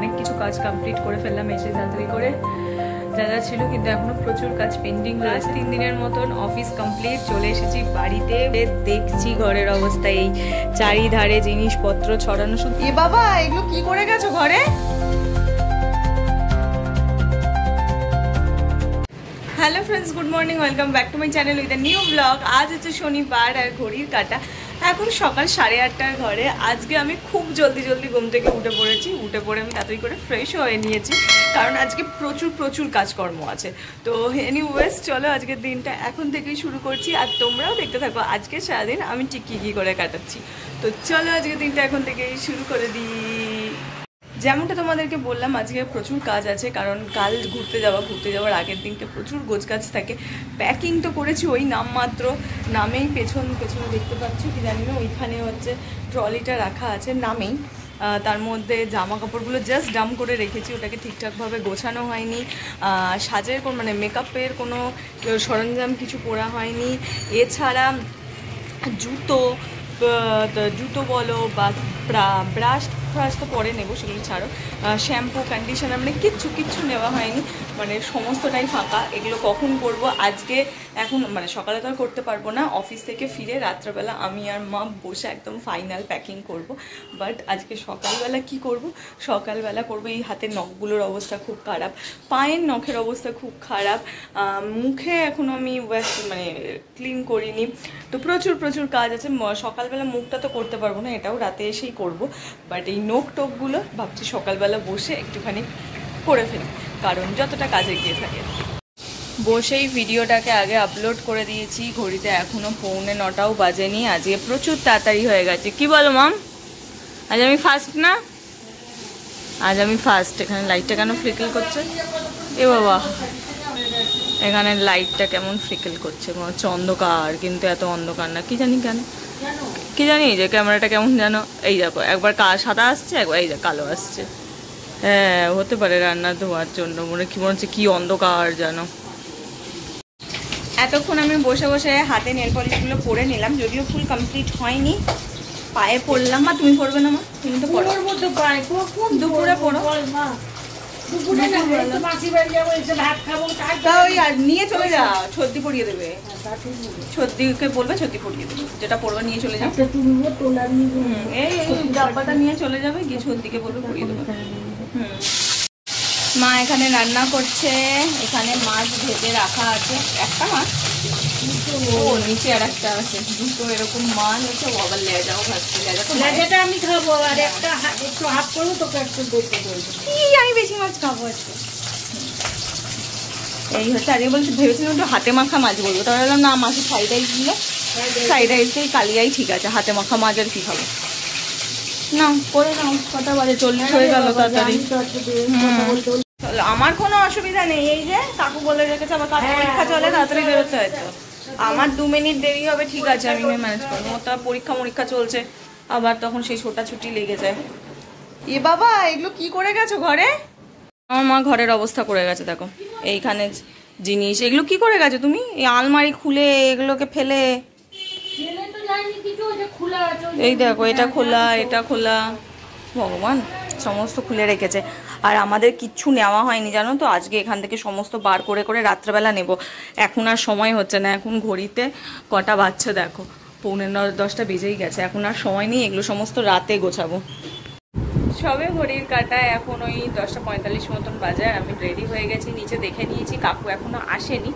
অনেক কিছু কাজ কমপ্লিট করে ফেললাম এসে তাড়াতাড়ি করে, যা যা ছিল, কিন্তু এখনো প্রচুর কাজ পেন্ডিং রয়েছে। 3 দিনের মতন অফিস কমপ্লিট, চলে এসেছি বাড়িতে। দেখছি ঘরের অবস্থা, এই চারিধারে জিনিসপত্র ছড়ানো। শুধু এ বাবা, এগুলো কি করে গেছো ঘরে? Hello friends, good morning, welcome back to my channel with a new blog. আজ হচ্ছে শনিবার আর ঘড়ির কাঁটা এখন সকাল 8:30টার ঘরে। আজকে আমি খুব জলদি ঘুম থেকে উঠে পড়েছি। উঠে পড়ে আমি তাড়াতাড়ি করে ফ্রেশ হয়ে নিয়েছি, কারণ আজকে প্রচুর কাজকর্ম আছে। তো এনিওয়েজ চলো আজকের দিনটা এখন থেকেই শুরু করছি, আর তোমরাও দেখতে থাকো আজকে সারাদিন আমি ঠিক কী করে কাটাচ্ছি। তো চলো আজকের দিনটা এখন থেকেই শুরু করে দিই। যেমনটা তোমাদেরকে বললাম, আজকে প্রচুর কাজ আছে, কারণ কাল ঘুরতে যাওয়ার আগের দিনকে প্রচুর গোছগাছ থাকে। প্যাকিং তো করেছি ওই নামমাত্র, নামেই পেছনে দেখতে পাচ্ছ কি জানি না, ওইখানে হচ্ছে ট্রলিটা রাখা আছে নামেই। তার মধ্যে জামা কাপড়গুলো জাস্ট ডাম্প করে রেখেছি, ওটাকে ঠিকঠাকভাবে গোছানো হয়নি। সাজের মানে মেকআপের কোনো সরঞ্জাম কিছু পরা হয়নি। এছাড়া জুতো বলো বা ব্রাশ তো পরে নেবো, সেগুলো ছাড়ো। শ্যাম্পু, কন্ডিশনার, মানে কিচ্ছু নেওয়া হয়নি, মানে সমস্তটাই ফাঁকা। এগুলো কখন করব আজকে, এখন মানে সকালে তো আর করতে পারবো না। অফিস থেকে ফিরে রাত্রেবেলা আমি আর মা বসে একদম ফাইনাল প্যাকিং করব। বাট আজকে সকালবেলা কি করব? সকালবেলা করবো, এই হাতের নখগুলোর অবস্থা খুব খারাপ, পায়ের নখের অবস্থা খুব খারাপ, মুখে এখনও আমি মানে ক্লিন করিনি। তো প্রচুর কাজ আছে। সকালবেলা মুখটা তো করতে পারবো না, এটাও রাতে এসেই করব। বাট এই নখ টোকগুলো ভাবছি সকালবেলা বসে একটুখানি করে ফেলি, কারণ যতটা কাজে গিয়ে থাকে। বসেই ভিডিওটাকে আগে আপলোড করে দিয়েছি। ঘড়িতে এখনও 8:45টাও বাজেনি। আজকে প্রচুর তাড়াতাড়ি হয়ে গেছে। কি বলো মাম? আজ আমি ফার্স্ট না? আজ আমি ফার্স্ট। এখানে লাইটটা কেন ফ্লিকেল করছে? এ বাবা, এখানে লাইটটা কেমন ফ্লিকেল করছে, মনে হচ্ছে অন্ধকার, কিন্তু এত অন্ধকার না। কি জানি কেন, কি জানি যে ক্যামেরাটা কেমন যেন, এই দেখো একবার সাদা আসছে, একবার এই কালো আসছে। হ্যাঁ, হতে পারে রান্না ধোয়ার জন্য, মনে হচ্ছে কি অন্ধকার যেন। এতক্ষণ আমি বসে হাতে নেল পলিশগুলো পরে নিলাম, যদিও ফুল কমপ্লিট হয়নি। পায়ে পড়লাম। মা তুমি পড়বে না? মা তুমি তো পড়ো, দুপুরে পড়ো। নিয়ে চলে যা, ছদ্দি পরিয়ে দেবে। ছদ্দিকে বলবে, ছদ্দি পরিয়ে দেবে, যেটা পড়বে নিয়ে চলে যাবে। এই ডাব্বাটা নিয়ে চলে যাবে, গিয়ে ছদ্দিকে বলবে পরিয়ে দেবে। মা এখানে রান্না করছে। এখানে মাছ ভেজে রাখা আছে, একটা মাছ, ও নিচে আর একটা আছে, দুটো এরকম মাছ আছে। আবার লেজাও ভাজছে। লেজাটা আমি খাবো, আর একটা একটু হাফ করবো, তোকে একটু দেখতে বলবো। আমি বেশি মাছ খাবো আজকে। এই হচ্ছে। আজকে বলছি, ভেবেছিলাম একটু হাতে মাখা মাছ বলবো, তাহলে বললাম না, মাছের ফ্রাইড রাইস দিল, ফ্রাইড রাইসটাই কালিয়াই ঠিক আছে, হাতে মাখা মাছ আর কি খাবো। না করে নাও, কটা বাজে? 40 হয়ে গেল তাড়াতাড়ি। আমার কোনো অসুবিধা নেই, এই যে কাকু বলে রেখেছে আবার কাকু পরীক্ষা চলে, তাড়াতাড়ি বেরোতে হয়তো। আমার 2 মিনিট দেরি হবে, ঠিক আছে, আমি ম্যানেজ করবো। ওর তো পরীক্ষা চলছে, আবার তখন সেই ছোটাছুটি লেগে যায়। এ বাবা, এগুলো কি করে গেছো ঘরে? আমার মা ঘরের অবস্থা করে গেছে, দেখো এইখানে জিনিস, এগুলো কি করে গেছো তুমি? এই আলমারি খুলে এগুলোকে ফেলে, এই দেখো এটা খোলা, এটা খোলা, ভগবান, সমস্ত খুলে রেখেছে। আর আমাদের কিচ্ছু নেওয়া হয়নি জানো তো, আজকে এখান থেকে সমস্ত বার করে রাত্রেবেলা নেব। এখন আর সময় হচ্ছে না, এখন ঘড়িতে কটা বাজছে দেখো, 9:45 বেজেই গেছে, এখন আর সময় নেই, এগুলো সমস্ত রাতে গোছাবো। সবে ঘড়ির কাটা এখন ওই 10:45 মতন বাজে, আর আমি রেডি হয়ে গেছি, নিচে দেখে নিয়েছি, কাকু এখনও আসেনি।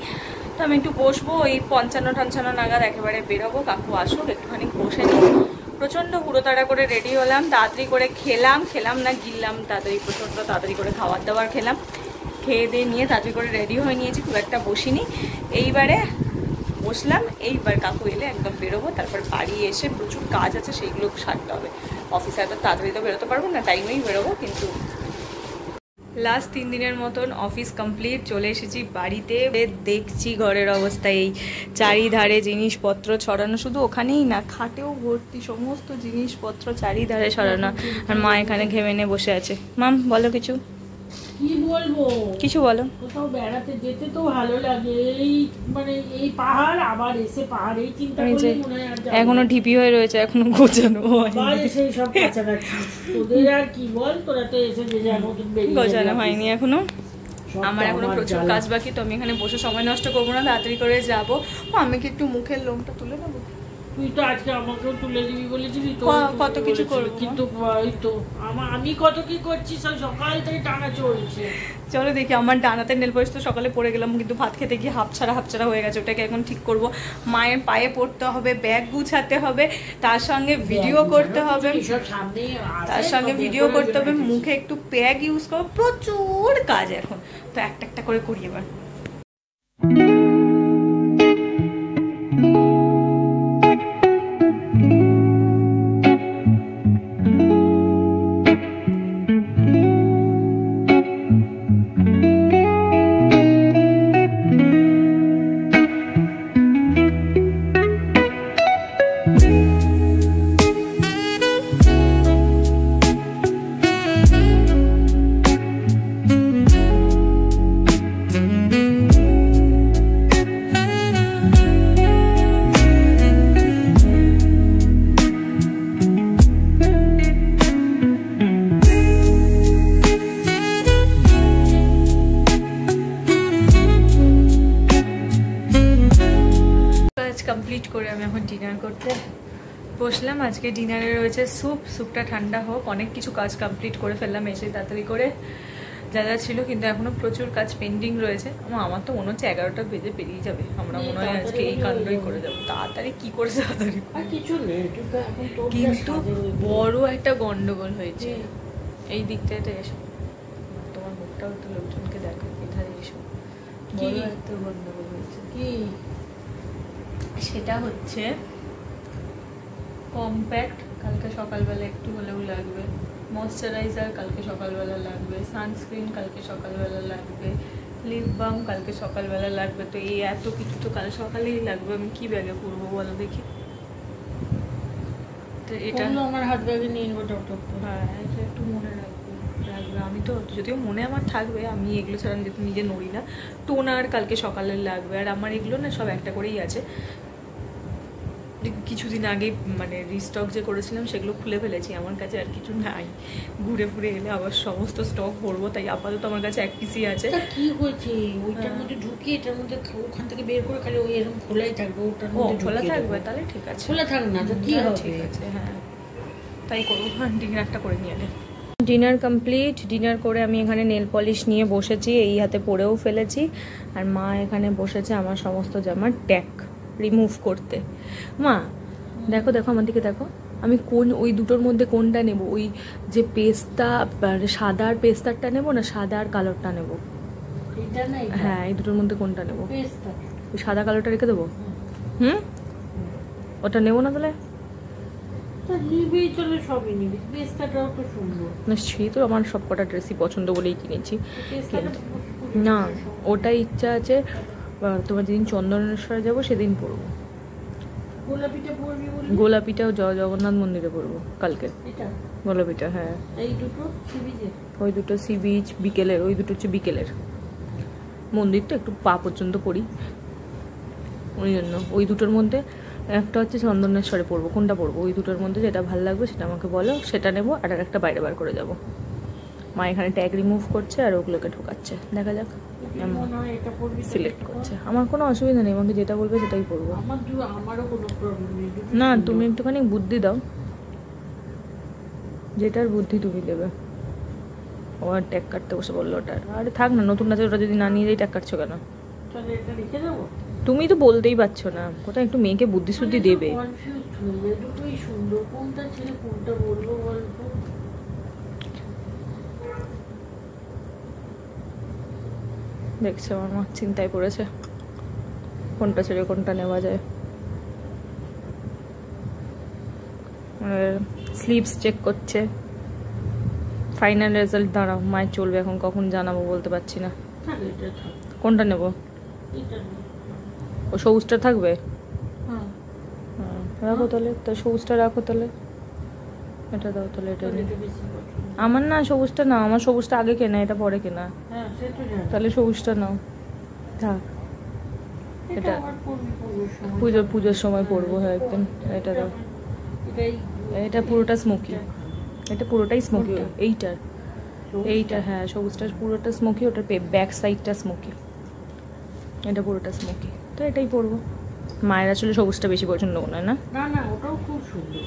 তো আমি একটু বসবো, ওই 55 নাগাদ একেবারে বেরোবো, কাকু আসুক, একটুখানি বসে নিই। প্রচণ্ড হুড়োতাড়া করে রেডি হলাম, তাড়াতাড়ি করে খেলাম না গিললাম, প্রচণ্ড তাড়াতাড়ি করে খাবার দাবার খেলাম, খেয়ে দিয়ে নিয়ে তাড়াতাড়ি করে রেডি হয়ে নিয়েছি, খুব একটা বসিনি। এইবারে বসলাম, এইবার কাকু এলে একদম বেরোবো। তারপর বাড়ি এসে প্রচুর কাজ আছে, সেইগুলো সারতে হবে। অফিসে এত তাড়াতাড়ি তো বেরোতে পারবো না, টাইমেই বেরোবো। কিন্তু লাস্ট 3 দিনের মতন অফিস কমপ্লিট, চলে এসেছি বাড়িতে। দেখছি ঘরের অবস্থা, এই চারিধারে জিনিসপত্র ছড়ানো, শুধু ওখানেই না, খাটেও ভর্তি সমস্ত জিনিসপত্র চারিধারে ছড়ানো। আর মা এখানে ঘেমে নিয়ে বসে আছে। মাম বলো কিছু। কি বলবো, কিছু বলো। কোথাও বেড়াতে যেতে তো ভালো লাগে, এই মানে এই পাহাড় আবার এসে পাহাড় এই চিন্তা করলে মনে হয় আর এখনো ঢিপি হয়ে রয়েছে, এখনো গোছানো হয়নি সেই সব কাছাকাছি। তোদের আর কি বল, তোরা তো এসে যে যার মতন বেরিয়ে গোছানো হয়নি এখনো। আমার এখনো প্রচুর কাজ বাকি, তো আমি এখানে বসে সময় নষ্ট করবো না, তাড়াতাড়ি করে যাবো। আমি কি একটু মুখের লোমটা তুলে নেবো? তুই তো আজকে আমাকেও তুলে দিবি বলেছিলি, কত কিছু করবো, কিন্তু ওই তো আমি কত কি করছি, সকাল থেকে টানা চলছে। চলো দেখি, আমার ডানাতে নেল পলিশ তো সকালে পরে গেলাম, কিন্তু ভাত খেতে গিয়ে হাফছাড়া হয়ে গেছে, ওটাকে এখন ঠিক করব। মায়ের পায়ে পড়তে হবে, ব্যাগ গুছাতে হবে, তার সঙ্গে ভিডিও করতে হবে, মুখে একটু প্যাক ইউজ করবো, প্রচুর কাজ এখন। তো একটা একটা করে করি এবার। কমপ্লিট করে আমি এখন ডিনার করতে বসলাম। আজকে ডিনারে রয়েছে স্যুপটা ঠান্ডা হোক, অনেক কিছু কাজ কমপ্লিট করে ফেললাম এসে তাড়াতাড়ি করে, যা যা ছিল, কিন্তু এখনো প্রচুর কাজ পেন্ডিং রয়েছে। আমার তো মনে হচ্ছে 11টা বেজে পেরিয়ে যাবে, আমরা মনে হয় আজকে এই কাণ্ডই করে যাবো। তাড়াতাড়ি কি করে তাড়াতাড়ি, কিন্তু বড় একটা গন্ডগোল হয়েছে এই দিকটাতে এসো, তোমার মুখটাও একটু লোকজনকে দেখো, এধারে এসো, বড় একটা গন্ডগোল হয়েছে। কি সেটা হচ্ছে কম্প্যাক্ট কালকে সকালবেলা একটু হলেও লাগবে, ময়শ্চারাইজার কালকে সকালবেলা লাগবে, সানস্ক্রিন কালকে সকালবেলা লাগবে, লিপ বাম কালকে সকালবেলা লাগবে। তো এই এত কিছু তো কাল সকালেই লাগবে, আমি কি ব্যাগে পরবো বলো দেখি। তো এটা আমার হাত ব্যাগে নিয়ে নেবো, হ্যাঁ এটা একটু মনে লাগবে। আমি তো যদিও মনে আমার থাকবে, আমি এগুলো ছাড়া যেহেতু নিজে নড়ি না। টোনার কালকে সকালে লাগবে, আর আমার এগুলো না সব একটা করেই আছে, কিছুদিন আগে মানে রিস্টক যে করেছিলাম সেগুলো খুলে ফেলেছি, আমার কাছে আর কিছু নাই, ঘুরে ফুরে এলে আবার সমস্ত স্টক ভরবো, তাই আপাতত আমার কাছে এক পিসই আছে। কি হয়েছে ওইটার মধ্যে ঢুকিয়ে এটার মধ্যে ওখান থেকে বের করে খালি ওই এরকম খোলাই থাকবে, ওটার মধ্যে খোলা থাকবে, তাহলে ঠিক আছে, খোলা থাকবে না তো কি হবে, ঠিক আছে হ্যাঁ তাই করবো। ডিনারটা করে নিয়ে এলে। ডিনার কমপ্লিট, ডিনার করে আমি এখানে নেল পলিশ নিয়ে বসেছি, এই হাতে পরেও ফেলেছি, আর মা এখানে বসেছে আমার সমস্ত জামার ট্যাগ রিমুভ করতে। মা দেখো দেখো আমার দিকে দেখো, আমি কোন ওই দুটোর মধ্যে কোনটা নেব, ওই যে পেস্তা সাদা আর পেস্তারটা নেব না সাদা আর কালোরটা নেব? হ্যাঁ এই দুটোর মধ্যে কোনটা নেব? ওই সাদা কালোরটা রেখে দেবো। ওটা নেবো না তাহলে? না সেই তো আমার সব কটা ড্রেসই পছন্দ বলেই কিনেছি, না ওটা ইচ্ছা আছে তোমার যেদিন চন্দনেশ্বরে যাবো সেদিন পরবো। গোলাপিটাও জগন্নাথ মন্দিরে পরবো কালকে, গোলাপিটা হ্যাঁ। ওই দুটো সি বিচ বিকেলের, ওই দুটো হচ্ছে বিকেলের, মন্দির তো একটু পা পর্যন্ত পড়ি ওই জন্য। ওই দুটোর মধ্যে একটা হচ্ছে চন্দনেশ্বরে পরবো, কোনটা পরবো ওই দুটোর মধ্যে যেটা ভালো লাগবে সেটা আমাকে বলো, সেটা নেবো, আর একটা বাইরে বার করে যাবো। মা এখানে ট্যাগ রিমুভ করছে আর ওগুলোকে ঢোকাচ্ছে, দেখা যাক সিলেক্ট করছে। আমার কোনো অসুবিধা নেই, আমাকে যেটা বলবে সেটাই করবো। না তুমি একটুখানি বুদ্ধি দাও, যেটার বুদ্ধি তুমি দেবে। ও আর ট্যাগ কাটতে বসে বললো ওটার, আরে থাক না, নতুন আছে ওটা যদি না নিয়ে যাই ট্যাগ কাটছো কেন? তুমি তো বলতেই পারছো না, কোথায় একটু মেয়েকে বুদ্ধি শুদ্ধি দেবে। দেখছে আমার মা চিন্তায় পড়েছে কোনটা ছেড়ে কোনটা নেওয়া যায়। স্লিভস চেক করছে, ফাইনাল রেজাল্ট দাঁড়াও মায়ের চলবে এখন, কখন জানাবো বলতে পারছি না। কোনটা নেব? ও সবুজটা থাকবে, রাখো তাহলে, তো সবুজটা রাখো তাহলে। এটা দাও তাহলে, এটা তোর নিই। এটা বেশি পছন্দ। আমার না সবুজটা না, আমার সবুজটা আগে কেনা, এটা পরে কেনা। হ্যাঁ সে তো জানি। তাহলে সবুজটা নাও, থাক। এটা এটা আবার পরবি পুজোর সময়। পুজোর সময় পরবো, হ্যাঁ একদম। এটা দাও। এটাই এটা পুরোটা স্মোকি, এটা পুরোটাই স্মোকি। কোনটা? এইটার, এইটা হ্যাঁ সবুজটা পুরোটা স্মোকি, ওটার ব্যাক সাইডটা স্মোকি, এটা পুরোটা স্মোকি। তো এটাই পরবো। মায়ের আসলে সবুজটা বেশি পছন্দ মনে হয় না। না না ওটাও খুব সুন্দর।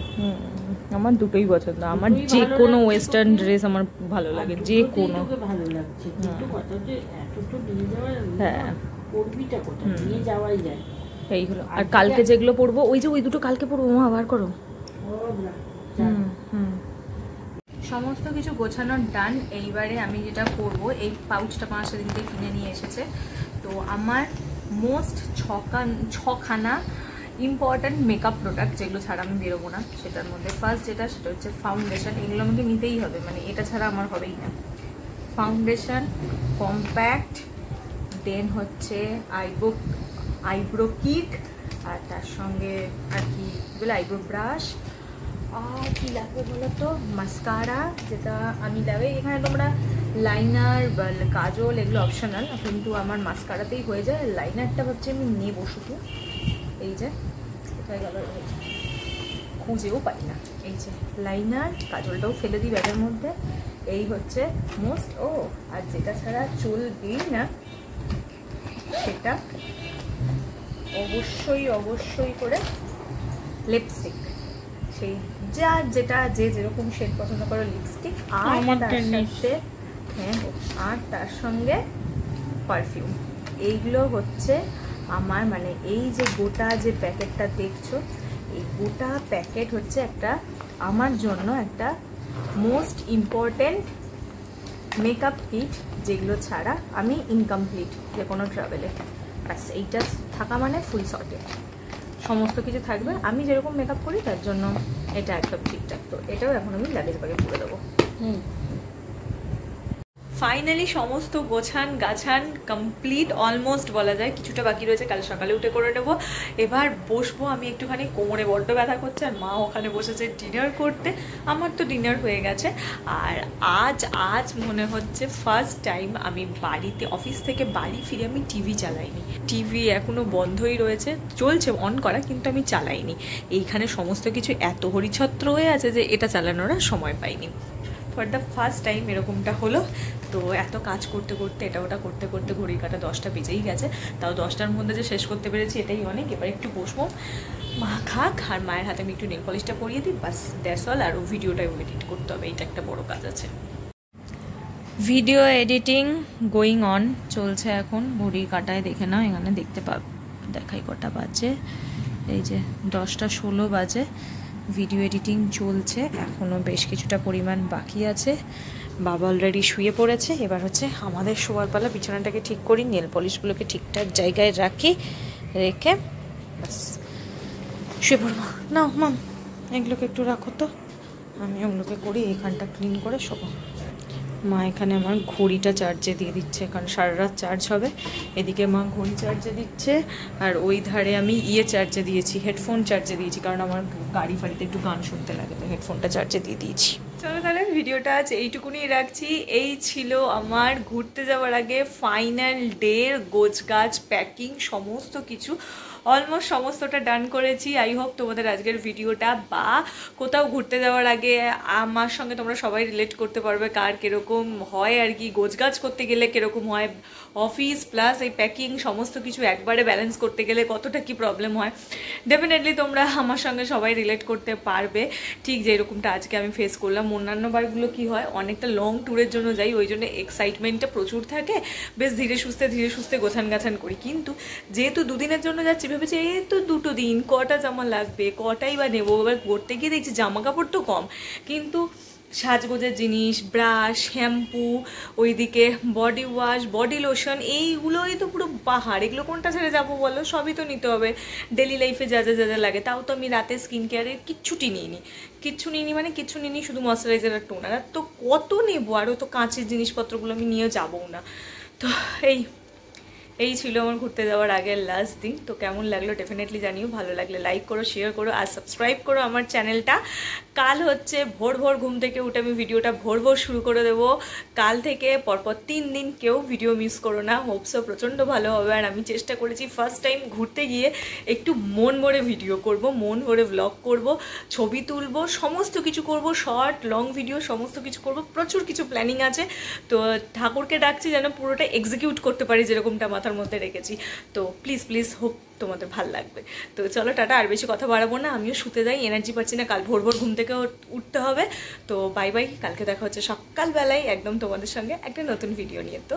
আমার দুটোই পছন্দ, আমার দুটোই যে ভালো কোনো লাগছে ওয়েস্টার্ন তোকে। ড্রেস আমার ভালো লাগে, আর যে দুটোতেই কোনো। তোকে ভালো লাগছে, কিন্তু কথা হচ্ছে এত তো নিয়ে যাওয়া হ্যাঁ। করবিটা কোথায়, নিয়ে যাওয়াই যায়। এই হলো। আর কালকে যেগুলো পরবো, ওই যে ওই দুটো কালকে পরবো, মা আবার করো। ও না, সমস্ত কিছু গোছানোর ডান। এইবারে আমি যেটা করব, এই পাউচটা 5 দিনকে কিনে নিয়ে এসেছে। তো আমার মোস্ট ছখানা ইম্পর্ট্যান্ট মেকআপ প্রোডাক্ট, যেগুলো ছাড়া আমি বেরোবো না। সেটার মধ্যে ফার্স্ট যেটা, সেটা হচ্ছে ফাউন্ডেশন। এগুলো আমাকে নিতেই হবে, মানে এটা ছাড়া আমার হবেই না। ফাউন্ডেশন, কম্প্যাক্ট, দেন হচ্ছে আইব্রো কিট, আর তার সঙ্গে আর কি বলে আইব্রো ব্রাশ, আর কি লাগবে বলো তো, মাস্কারা, যেটা আমি লাগবে। এখানে তোমরা লাইনার বা কাজল এগুলো অপশনাল, কিন্তু আমার মাস্কারাতেই হয়ে যায়। লাইনারটা ভাবছি আমি নেবো শুধু। এই যে কোথায় গেল, খুঁজেও পাই না। এই যে লাইনার, কাজলটাও ফেলে দিই ব্যাগের মধ্যে। এই হচ্ছে মোস্ট। আর যেটা ছাড়া চলবেই না, সেটা অবশ্যই করে লিপস্টিক। সেই যেটা যে যেরকম শেড পছন্দ করো, লিপস্টিক। আর তার সাথে আর তার সঙ্গে পারফিউম। এইগুলো হচ্ছে আমার, মানে এই যে গোটা যে প্যাকেটটা দেখছো, এই গোটা প্যাকেট হচ্ছে একটা আমার জন্য একটা মোস্ট ইম্পর্টেন্ট মেকআপ কিট, যেগুলো ছাড়া আমি ইনকমপ্লিট যে কোনো ট্রাভেলে। ব্যাস এইটা থাকা মানে ফুল সর্টেড, সমস্ত কিছু থাকবে। আমি যেরকম মেকআপ করি তার জন্য এটা একদম ঠিকঠাক। তো এটাও এখন আমি লাগেজ ব্যাগে পুরে দেবো। ফাইনালি সমস্ত গাছান কমপ্লিট অলমোস্ট বলা যায়, কিছুটা বাকি রয়েছে, কাল সকালে উঠে করে নেবো। এবার বসবো আমি একটুখানি, কোমরে বড্ড ব্যথা করছে, আর মা ওখানে বসেছে ডিনার করতে। আমার তো ডিনার হয়ে গেছে। আর আজ মনে হচ্ছে ফার্স্ট টাইম আমি বাড়িতে, অফিস থেকে বাড়ি ফিরে আমি টিভি চালাইনি। টিভি এখনও বন্ধই রয়েছে, চলছে অন করা, কিন্তু আমি চালাইনি। এইখানে সমস্ত কিছু এত হরিছত্র হয়ে আছে যে এটা চালানোর আর সময় পাইনি। ফর দ্য ফার্স্ট টাইম এরকমটা হলো। তো এত কাজ করতে করতে, এটা ওটা করতে করতে ঘড়ির কাটা 10টা বেজেই গেছে। তাও 10টার মধ্যে যে শেষ করতে পেরেছি এটাই অনেক। এবার একটু বসবো, মা খাক, আর মায়ের হাতে আমি একটু নেল পলিশটা পরিয়ে দিই, বাস দ্যাটস অল। আর ভিডিওটাও এডিট করতে হবে, এইটা একটা বড় কাজ আছে। ভিডিও এডিটিং গোয়িং অন চলছে এখন। ঘড়ির কাটায় দেখে নাও, এখানে দেখতে দেখাই কটা বাজে, এই যে 10টা 16 বাজে। ভিডিও এডিটিং চলছে, এখনও বেশ কিছুটা পরিমাণ বাকি আছে। বাবা অলরেডি শুয়ে পড়েছে। এবার হচ্ছে আমাদের শোয়ার পালা। বিছানাটাকে ঠিক করি, নেল পলিশগুলোকে ঠিকঠাক জায়গায় রেখে বাস শুয়ে পড়বো। নাও মাম, এগুলোকে একটু রাখো তো, আমি ওগুলোকে করি, এইখানটা ক্লিন করে শোবো। মা এখানে আমার ঘড়িটা চার্জে দিয়ে দিচ্ছে, কারণ সারা রাত চার্জ হবে। এদিকে মা ঘড়ি চার্জে দিচ্ছে, আর ওই ধারে আমি চার্জে দিয়েছি, হেডফোন চার্জে দিয়েছি, কারণ আমার গাড়ি ফাড়িতে একটু গান শুনতে লাগে, তো হেডফোনটা চার্জে দিয়ে দিয়েছি। চলো তাহলে ভিডিওটা আজ এইটুকুনি রাখছি। এই ছিল আমার ঘুরতে যাওয়ার আগে ফাইনাল ডে, গোছগাছ, প্যাকিং, সমস্ত কিছু অলমোস্ট সমস্তটা ডান করেছি। আই হোপ তোমাদের আজকের ভিডিওটা বা কোথাও ঘুরতে যাওয়ার আগে আমার সঙ্গে তোমরা সবাই রিলেট করতে পারবে, কার কীরকম হয় আর কি, গোছগাছ করতে গেলে কীরকম হয়, অফিস প্লাস এই প্যাকিং সমস্ত কিছু একবারে ব্যালেন্স করতে গেলে কতটা কি প্রবলেম হয়। ডেফিনেটলি তোমরা আমার সঙ্গে সবাই রিলেট করতে পারবে, ঠিক যেরকমটা আজকে আমি ফেস করলাম। অন্যান্য বারগুলো কি হয়, অনেকটা লং ট্যুরের জন্য যাই, ওই জন্য এক্সাইটমেন্টটা প্রচুর থাকে, বেশ ধীরে সুস্থে গোছান করি। কিন্তু যেহেতু দুদিনের জন্য যাচ্ছি, ভেবেছি এই তো 2 দিন, কটা জামা লাগবে, কটাই বা নেবো। এবার করতে গিয়ে দেখছি জামা কাপড় তো কম, কিন্তু সাজগোজের জিনিস, ব্রাশ, শ্যাম্পু, ওইদিকে বডি ওয়াশ, বডি লোশন, এইগুলোই তো পুরো পাহাড়। এগুলো কোনটা ছেড়ে যাবো বলো, সবই তো নিতে হবে ডেলি লাইফে যা লাগে। তাও তো আমি রাতে স্কিন কেয়ারের কিচ্ছুটি নিইনি, মানে কিচ্ছু নিইনি, শুধু ময়শ্চারাইজার আর টোনার। আর তো কত নেবো, আরও তো কাঁচের জিনিসপত্রগুলো আমি নিয়ে যাবও না। তো এই ছিল আমার ঘুরতে যাওয়ার আগের লাস্ট দিন। তো কেমন লাগলো ডেফিনেটলি জানিও, ভালো লাগলে লাইক করো, শেয়ার করো আর সাবস্ক্রাইব করো আমার চ্যানেলটা। কাল হচ্ছে ভোর ভোর ঘুম থেকে উঠে আমি ভিডিওটা ভোর ভোর শুরু করে দেবো। কাল থেকে পরপর 3 দিন কেউ ভিডিও মিস করো না, হোপসও প্রচণ্ড ভালো হবে। আর আমি চেষ্টা করেছি ফার্স্ট টাইম ঘুরতে গিয়ে একটু মন ভরে ভিডিও করব, মন ভরে ব্লগ করব, ছবি তুলবো, সমস্ত কিছু করব, শর্ট লং ভিডিও সমস্ত কিছু করব, প্রচুর কিছু প্ল্যানিং আছে। তো ঠাকুরকে ডাকছি যেন পুরোটা এক্সিকিউট করতে পারি যেরকমটা মাথার মধ্যে রেখেছি। তো প্লিজ প্লিজ হোপ তোমাদের ভাল লাগবে। তো চলো টাটা, আর বেশি কথা বাড়াবো না, আমিও শুতে যাই, এনার্জি পাচ্ছি না, কাল ভোর ভোর ঘুম থেকে উঠতে হবে। তো বাই বাই, কালকে দেখা হচ্ছে সকালবেলায় একদম তোমাদের সঙ্গে একটা নতুন ভিডিও নিয়ে। তো